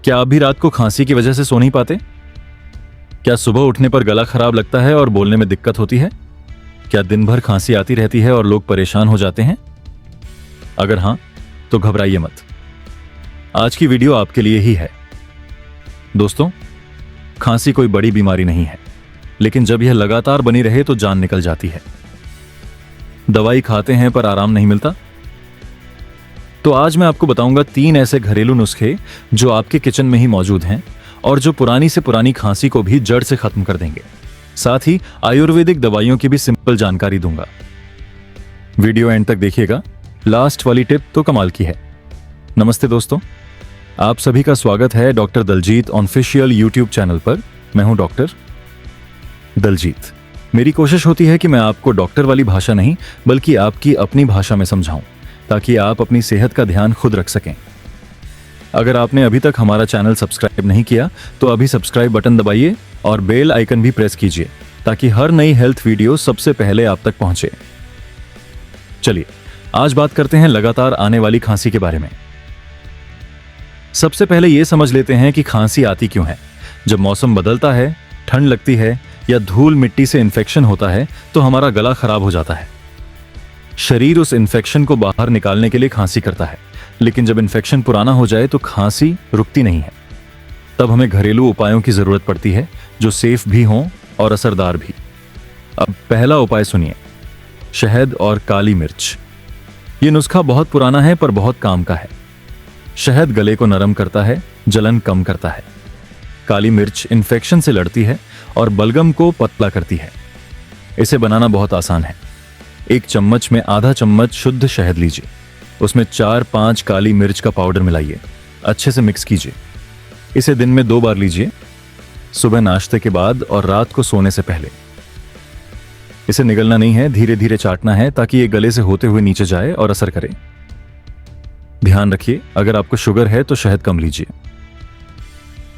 क्या आप भी रात को खांसी की वजह से सो नहीं पाते? क्या सुबह उठने पर गला खराब लगता है और बोलने में दिक्कत होती है? क्या दिन भर खांसी आती रहती है और लोग परेशान हो जाते हैं? अगर हां, तो घबराइए मत। आज की वीडियो आपके लिए ही है। दोस्तों, खांसी कोई बड़ी बीमारी नहीं है, लेकिन जब यह लगातार बनी रहे तो जान निकल जाती है। दवाई खाते हैं पर आराम नहीं मिलता? तो आज मैं आपको बताऊंगा 3 ऐसे घरेलू नुस्खे जो आपके किचन में ही मौजूद हैं और जो पुरानी से पुरानी खांसी को भी जड़ से खत्म कर देंगे। साथ ही आयुर्वेदिक दवाइयों की भी सिंपल जानकारी दूंगा। वीडियो एंड तक देखिएगा, लास्ट वाली टिप तो कमाल की है। नमस्ते दोस्तों, आप सभी का स्वागत है doctor Daljit official YouTube channel पर। मैं हूं डॉक्टर दलजीत। मेरी कोशिश होती है कि मैं आपको डॉक्टर वाली भाषा नहीं बल्कि आपकी अपनी भाषा में समझाऊं, ताकि आप अपनी सेहत का ध्यान खुद रख सकें। अगर आपने अभी तक हमारा चैनल सब्सक्राइब नहीं किया तो अभी सब्सक्राइब बटन दबाइए और बेल आइकन भी प्रेस कीजिए, ताकि हर नई हेल्थ वीडियो सबसे पहले आप तक पहुंचे। चलिए आज बात करते हैं लगातार आने वाली खांसी के बारे में। सबसे पहले यह समझ लेते हैं कि खांसी आती क्यों है। जब मौसम बदलता है, ठंड लगती है या धूल मिट्टी से इन्फेक्शन होता है तो हमारा गला खराब हो जाता है। शरीर उस इन्फेक्शन को बाहर निकालने के लिए खांसी करता है, लेकिन जब इन्फेक्शन पुराना हो जाए तो खांसी रुकती नहीं है। तब हमें घरेलू उपायों की जरूरत पड़ती है जो सेफ भी हों और असरदार भी। अब पहला उपाय सुनिए, शहद और काली मिर्च। यह नुस्खा बहुत पुराना है पर बहुत काम का है। शहद गले को नरम करता है, जलन कम करता है। काली मिर्च इन्फेक्शन से लड़ती है और बलगम को पतला करती है। इसे बनाना बहुत आसान है। 1 चम्मच में आधा चम्मच शुद्ध शहद लीजिए, उसमें 4-5 काली मिर्च का पाउडर मिलाइए, अच्छे से मिक्स कीजिए। इसे दिन में 2 बार लीजिए, सुबह नाश्ते के बाद और रात को सोने से पहले। इसे निगलना नहीं है, धीरे धीरे चाटना है ताकि ये गले से होते हुए नीचे जाए और असर करे। ध्यान रखिए, अगर आपको शुगर है तो शहद कम लीजिए।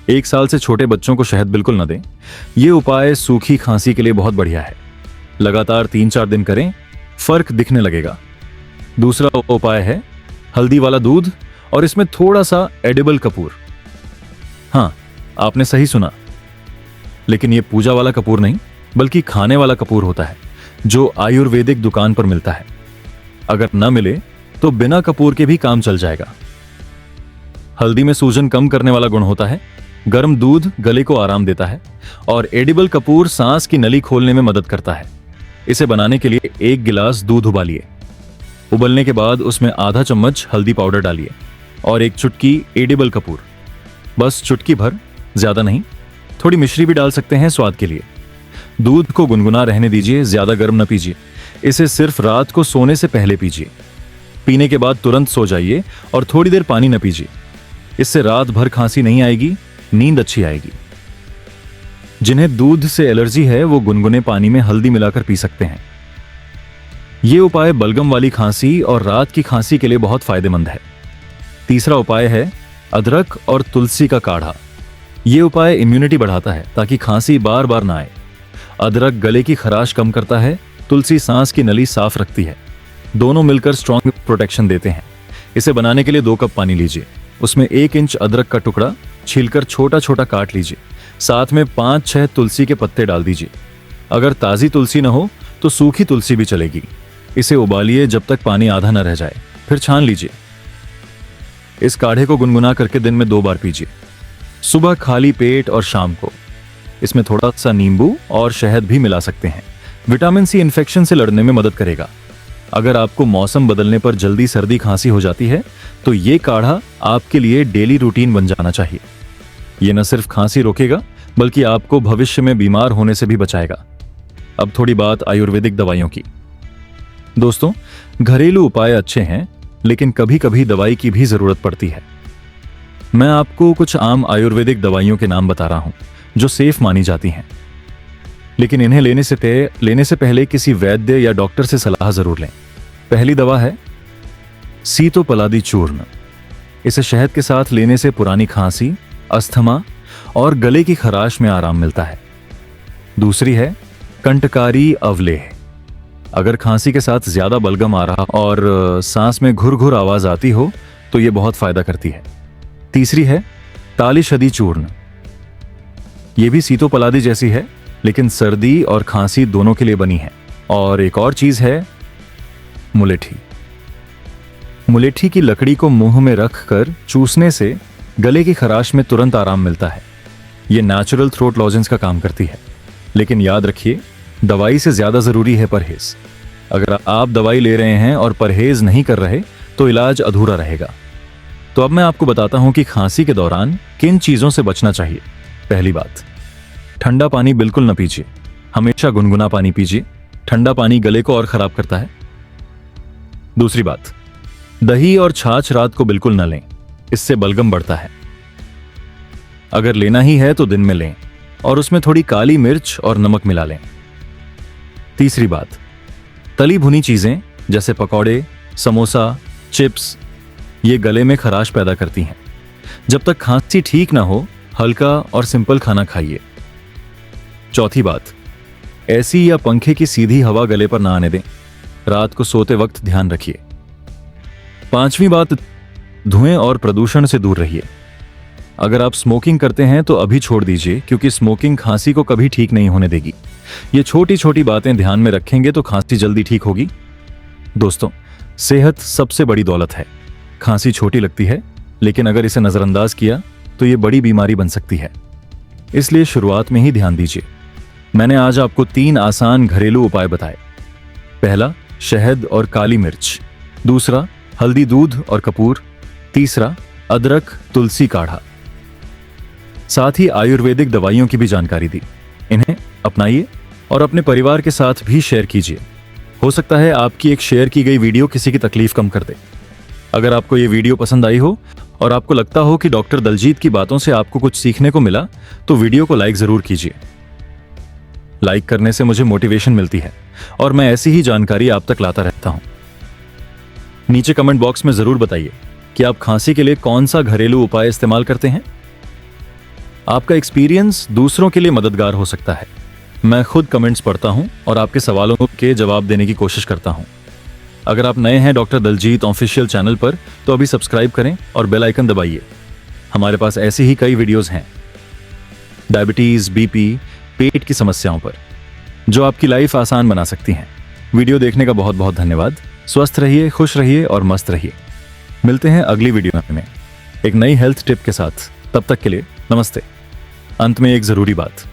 1 साल से छोटे बच्चों को शहद बिल्कुल न दें। यह उपाय सूखी खांसी के लिए बहुत बढ़िया है। लगातार 3-4 दिन करें, फर्क दिखने लगेगा। दूसरा उपाय है हल्दी वाला दूध और इसमें थोड़ा सा एडिबल कपूर। हां, आपने सही सुना, लेकिन यह पूजा वाला कपूर नहीं बल्कि खाने वाला कपूर होता है, जो आयुर्वेदिक दुकान पर मिलता है। अगर न मिले तो बिना कपूर के भी काम चल जाएगा। हल्दी में सूजन कम करने वाला गुण होता है, गर्म दूध गले को आराम देता है और एडिबल कपूर सांस की नली खोलने में मदद करता है। इसे बनाने के लिए 1 गिलास दूध उबालिए। उबलने के बाद उसमें आधा चम्मच हल्दी पाउडर डालिए और 1 चुटकी एडिबल कपूर, बस चुटकी भर, ज्यादा नहीं। थोड़ी मिश्री भी डाल सकते हैं स्वाद के लिए। दूध को गुनगुना रहने दीजिए, ज्यादा गर्म न पीजिए। इसे सिर्फ रात को सोने से पहले पीजिए। पीने के बाद तुरंत सो जाइए और थोड़ी देर पानी न पीजिए। इससे रात भर खांसी नहीं आएगी, नींद अच्छी आएगी। जिन्हें दूध से एलर्जी है वो गुनगुने पानी में हल्दी मिलाकर पी सकते हैं। यह उपाय बलगम वाली खांसी और रात की खांसी के लिए बहुत फायदेमंद है। तीसरा उपाय है अदरक और तुलसी का काढ़ा। यह उपाय इम्यूनिटी बढ़ाता है ताकि खांसी बार बार ना आए। अदरक गले की खराश कम करता है, तुलसी सांस की नली साफ रखती है। दोनों मिलकर स्ट्रॉन्ग प्रोटेक्शन देते हैं। इसे बनाने के लिए 2 कप पानी लीजिए, उसमें 1 इंच अदरक का टुकड़ा छीलकर छोटा छोटा काट लीजिए। साथ में 5-6 तुलसी के पत्ते डाल दीजिए। अगर ताजी तुलसी न हो तो सूखी तुलसी भी चलेगी। इसे उबालिए जब तक पानी आधा न रह जाए, फिर छान लीजिए। इस काढ़े को गुनगुना करके दिन में 2 बार पीजिए, सुबह खाली पेट और शाम को। इसमें थोड़ा सा नींबू और शहद भी मिला सकते हैं। विटामिन सी इन्फेक्शन से लड़ने में मदद करेगा। अगर आपको मौसम बदलने पर जल्दी सर्दी खांसी हो जाती है तो ये काढ़ा आपके लिए डेली रूटीन बन जाना चाहिए। यह न सिर्फ खांसी रोकेगा बल्कि आपको भविष्य में बीमार होने से भी बचाएगा। अब थोड़ी बात आयुर्वेदिक दवाइयों की। दोस्तों, घरेलू उपाय अच्छे हैं, लेकिन कभी कभी दवाई की भी जरूरत पड़ती है। मैं आपको कुछ आम आयुर्वेदिक दवाइयों के नाम बता रहा हूं जो सेफ मानी जाती हैं, लेकिन इन्हें लेने से पहले किसी वैद्य या डॉक्टर से सलाह जरूर लें। पहली दवा है सीतोपलादी चूर्ण। इसे शहद के साथ लेने से पुरानी खांसी, अस्थमा और गले की खराश में आराम मिलता है। दूसरी है कंटकारी अवलेह। अगर खांसी के साथ ज्यादा बलगम आ रहा और सांस में घुर घुर आवाज आती हो तो यह बहुत फायदा करती है। तीसरी है ताली शदी चूर्ण, यह भी सीतोपलादी जैसी है लेकिन सर्दी और खांसी दोनों के लिए बनी है। और एक और चीज है मुलेठी। मुलेठी की लकड़ी को मुंह में रखकर चूसने से गले की खराश में तुरंत आराम मिलता है। यह नेचुरल थ्रोट लॉजेंस का काम करती है। लेकिन याद रखिए, दवाई से ज्यादा जरूरी है परहेज। अगर आप दवाई ले रहे हैं और परहेज नहीं कर रहे तो इलाज अधूरा रहेगा। तो अब मैं आपको बताता हूं कि खांसी के दौरान किन चीजों से बचना चाहिए। पहली बात, ठंडा पानी बिल्कुल न पीजिए। हमेशा गुनगुना पानी पीजिए। ठंडा पानी गले को और खराब करता है। दूसरी बात, दही और छाछ रात को बिल्कुल न लें, इससे बलगम बढ़ता है। अगर लेना ही है तो दिन में लें और उसमें थोड़ी काली मिर्च और नमक मिला लें। तीसरी बात, तली भुनी चीजें जैसे पकौड़े, समोसा, चिप्स, ये गले में खराश पैदा करती हैं। जब तक खांसी ठीक ना हो, हल्का और सिंपल खाना खाइए। चौथी बात, एसी या पंखे की सीधी हवा गले पर ना आने दें। रात को सोते वक्त ध्यान रखिए। पांचवी बात, धुएं और प्रदूषण से दूर रहिए। अगर आप स्मोकिंग करते हैं तो अभी छोड़ दीजिए, क्योंकि स्मोकिंग खांसी को कभी ठीक नहीं होने देगी। ये छोटी छोटी बातें ध्यान में रखेंगे तो खांसी जल्दी ठीक होगी। दोस्तों, सेहत सबसे बड़ी दौलत है। खांसी छोटी लगती है, लेकिन अगर इसे नजरअंदाज किया तो ये बड़ी बीमारी बन सकती है। इसलिए शुरुआत में ही ध्यान दीजिए। मैंने आज आपको 3 आसान घरेलू उपाय बताए। पहला, शहद और काली मिर्च। दूसरा, हल्दी, दूध और कपूर। तीसरा, अदरक तुलसी काढ़ा। साथ ही आयुर्वेदिक दवाइयों की भी जानकारी दी। इन्हें अपनाइए और अपने परिवार के साथ भी शेयर कीजिए। हो सकता है आपकी एक शेयर की गई वीडियो किसी की तकलीफ कम कर दे। अगर आपको ये वीडियो पसंद आई हो और आपको लगता हो कि डॉक्टर दलजीत की बातों से आपको कुछ सीखने को मिला, तो वीडियो को लाइक जरूर कीजिए। लाइक करने से मुझे मोटिवेशन मिलती है और मैं ऐसी ही जानकारी आप तक लाता रहता हूं। नीचे कमेंट बॉक्स में जरूर बताइए कि आप खांसी के लिए कौन सा घरेलू उपाय इस्तेमाल करते हैं। आपका एक्सपीरियंस दूसरों के लिए मददगार हो सकता है। मैं खुद कमेंट्स पढ़ता हूं और आपके सवालों के जवाब देने की कोशिश करता हूं। अगर आप नए हैं डॉक्टर दलजीत ऑफिशियल चैनल पर, तो अभी सब्सक्राइब करें और बेल आइकन दबाइए। हमारे पास ऐसी ही कई वीडियोस हैं डायबिटीज, बीपी, पेट की समस्याओं पर, जो आपकी लाइफ आसान बना सकती हैं। वीडियो देखने का बहुत बहुत धन्यवाद। स्वस्थ रहिए, खुश रहिए और मस्त रहिए। मिलते हैं अगली वीडियो में एक नई हेल्थ टिप के साथ। तब तक के लिए नमस्ते। अंत में एक जरूरी बात,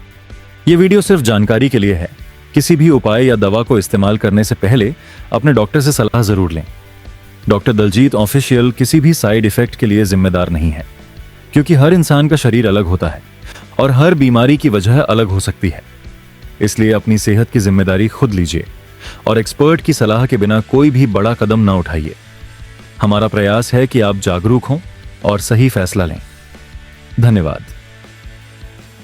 यह वीडियो सिर्फ जानकारी के लिए है। किसी भी उपाय या दवा को इस्तेमाल करने से पहले अपने डॉक्टर से सलाह जरूर लें। डॉक्टर दलजीत ऑफिशियल किसी भी साइड इफेक्ट के लिए जिम्मेदार नहीं है, क्योंकि हर इंसान का शरीर अलग होता है और हर बीमारी की वजह अलग हो सकती है। इसलिए अपनी सेहत की जिम्मेदारी खुद लीजिए और एक्सपर्ट की सलाह के बिना कोई भी बड़ा कदम ना उठाइए। हमारा प्रयास है कि आप जागरूक हों और सही फैसला लें। धन्यवाद।